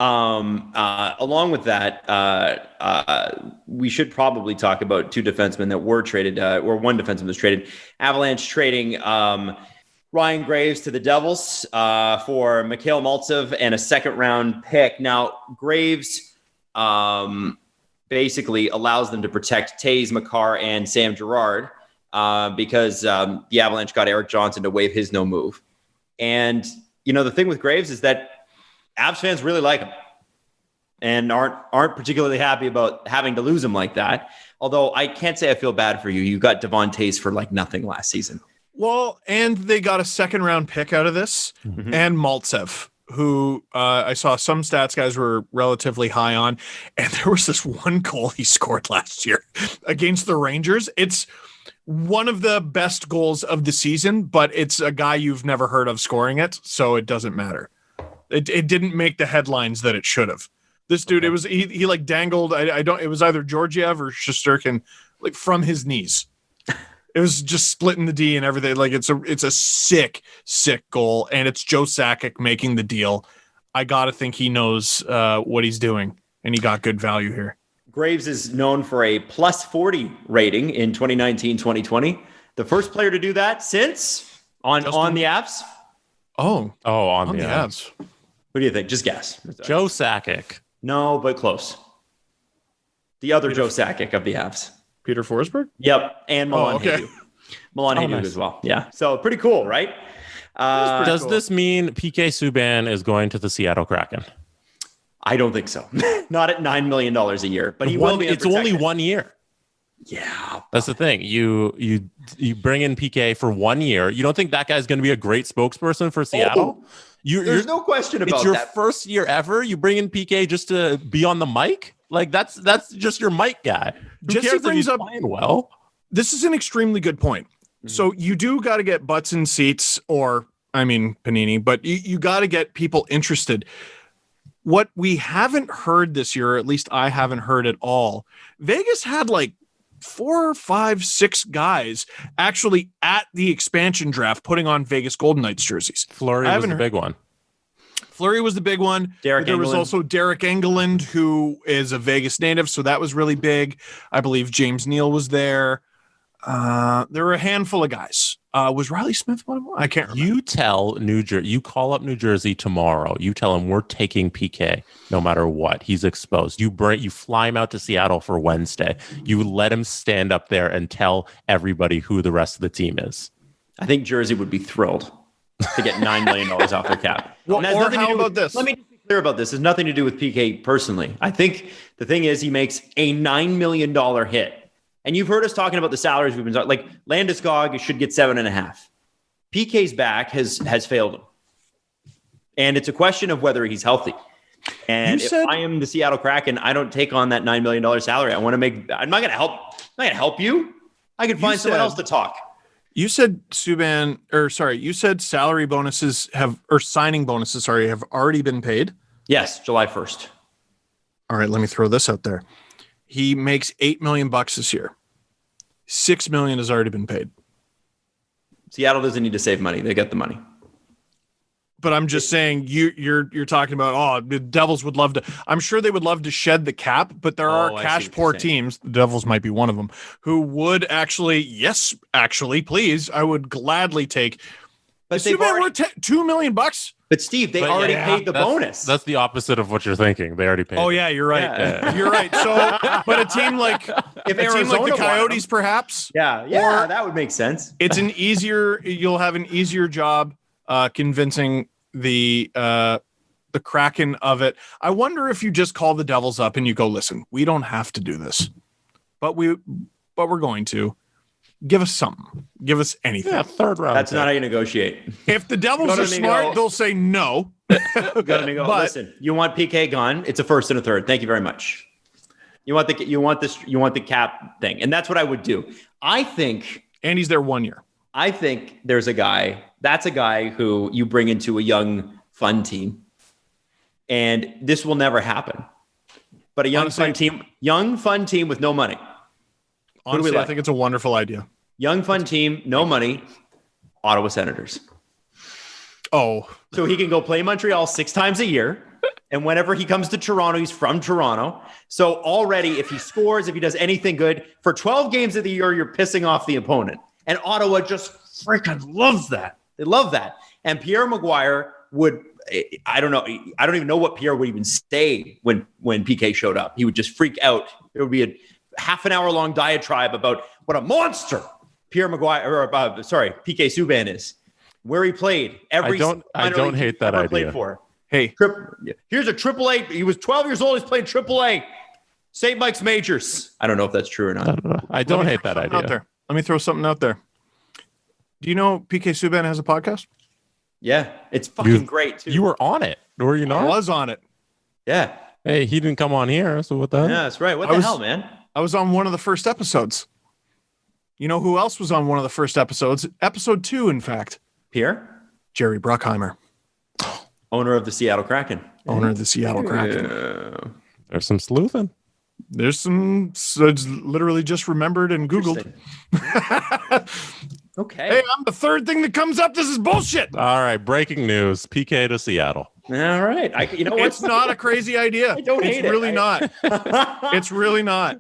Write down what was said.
Along with that, we should probably talk about two defensemen that were traded, or one defenseman was traded. Avalanche trading Ryan Graves to the Devils for Mikhail Maltsev and a second-round pick. Now, Graves basically allows them to protect Taze, Makar, and Sam Girard because the Avalanche got Eric Johnson to waive his no move. And, the thing with Graves is that Avs fans really like him and aren't particularly happy about having to lose him like that. Although I can't say I feel bad for you. You got Devon Taze for like nothing last season. Well, and they got a second-round pick out of this, and Maltsev, who I saw some stats guys were relatively high on, and there was this one goal he scored last year against the Rangers. It's one of the best goals of the season, but it's a guy you've never heard of scoring it, so it doesn't matter. It didn't make the headlines that it should have. This dude, it was he like dangled. It was either Georgiev or Shesterkin, like from his knees. It was just splitting the D and everything. Like it's a sick goal, and it's Joe Sakic making the deal. I gotta think he knows what he's doing, and he got good value here. Graves is known for a plus 40 rating in 2019-2020. The first player to do that since on the Avs. On the Avs. What do you think? Just guess. Joe Sakic. No, but close. The other Joe Sakic of the Avs. Peter Forsberg? Yep, and Milan Hejduk. Milan Hejduk nice. as well. Yeah, so pretty cool, right? Does this mean PK Subban is going to the Seattle Kraken? I don't think so. Not at $9 million a year, but he will be. It's only 1 year. Yeah, that's the thing. You bring in PK for 1 year. You don't think that guy's going to be a great spokesperson for Seattle? There's no question about that. It's your first year ever. You bring in PK just to be on the mic. Like that's just your mic guy. Jesse brings up playing well. This is an extremely good point. So you do got to get butts in seats, or Panini, but you got to get people interested. What we haven't heard this year, or at least I haven't heard at all, Vegas had like 4, 5, 6 guys actually at the expansion draft putting on Vegas Golden Knights jerseys. Fleury was the big one. Fleury was the big one. There was also Derek Engeland, who is a Vegas native, so that was really big. I believe James Neal was there. There were a handful of guys. Was Riley Smith one of them? I can't remember. You tell you call up New Jersey tomorrow. You tell him we're taking PK no matter what. He's exposed. You fly him out to Seattle for Wednesday. You let him stand up there and tell everybody who the rest of the team is. I think Jersey would be thrilled to get $9 million off their cap. Well, or how about this? Let me just be clear about this. It has nothing to do with PK personally. I think the thing is he makes a $9 million hit. And you've heard us talking about the salaries we've been talking. Like Landeskog should get 7.5. PK's back has failed him. And it's a question of whether he's healthy. And if I am the Seattle Kraken, I don't take on that $9 million salary. I'm not going to help you. I can find someone else to talk. You said you said salary bonuses have already been paid? Yes, July 1st. All right, let me throw this out there. He makes $8 million this year. $6 million has already been paid. Seattle doesn't need to save money. They get the money. But I'm just saying you're talking about, the Devils would love to. I'm sure they would love to shed the cap, but there are cash poor teams. The Devils might be one of them who would please. I would gladly take. But they've already $2 million. But Steve, they already paid the bonus. That's the opposite of what you're thinking. They already paid. Oh yeah, you're right. Yeah. You're right. So, but a team like the Coyotes, perhaps. Yeah, that would make sense. You'll have an easier job convincing the Kraken of it. I wonder if you just call the Devils up and you go, listen, we don't have to do this, but we're going to. Give us something. Give us anything. Yeah, third round. That's not how you negotiate. If the Devils are smart, they'll say no. Listen, you want PK gone? It's a first and a third. Thank you very much. You want the cap thing, and that's what I would do. I think, and he's there 1 year. I think there's a guy. That's a guy who you bring into a young, fun team, and this will never happen. But a young, fun team with no money. Honestly, I think it's a wonderful idea. Young, fun team, no money, Ottawa Senators. Oh. So he can go play Montreal 6 times a year. And whenever he comes to Toronto, he's from Toronto. So already, if he scores, if he does anything good, for 12 games of the year, you're pissing off the opponent. And Ottawa just freaking loves that. They love that. And Pierre Maguire would, I don't know. I don't even know what Pierre would even say when PK showed up. He would just freak out. There would be a half an hour long diatribe about what a monster Pierre Maguire, PK Subban is, where he played. I don't hate that idea. Hey, here's a AAA. He was 12 years old. He's playing AAA. St. Mike's Majors. I don't know if that's true or not. I don't hate that idea. Out there. Let me throw something out there. Do you know PK Subban has a podcast? Yeah, it's fucking great too. You were on it, were you not? I was on it. Yeah. Hey, he didn't come on here, so what the hell? Yeah, that's right. What the hell, man? I was on one of the first episodes. You know who else was on one of the first episodes? Episode 2, in fact. Pierre? Jerry Bruckheimer. Owner of the Seattle Kraken. Owner of the Seattle Kraken. There's some sleuthing. There's some, so it's literally just remembered and Googled. Okay. Hey, I'm the third thing that comes up. This is bullshit. All right, breaking news. PK to Seattle. All right. You know what? It's not a crazy idea. I don't hate it. It's really not. It's really not.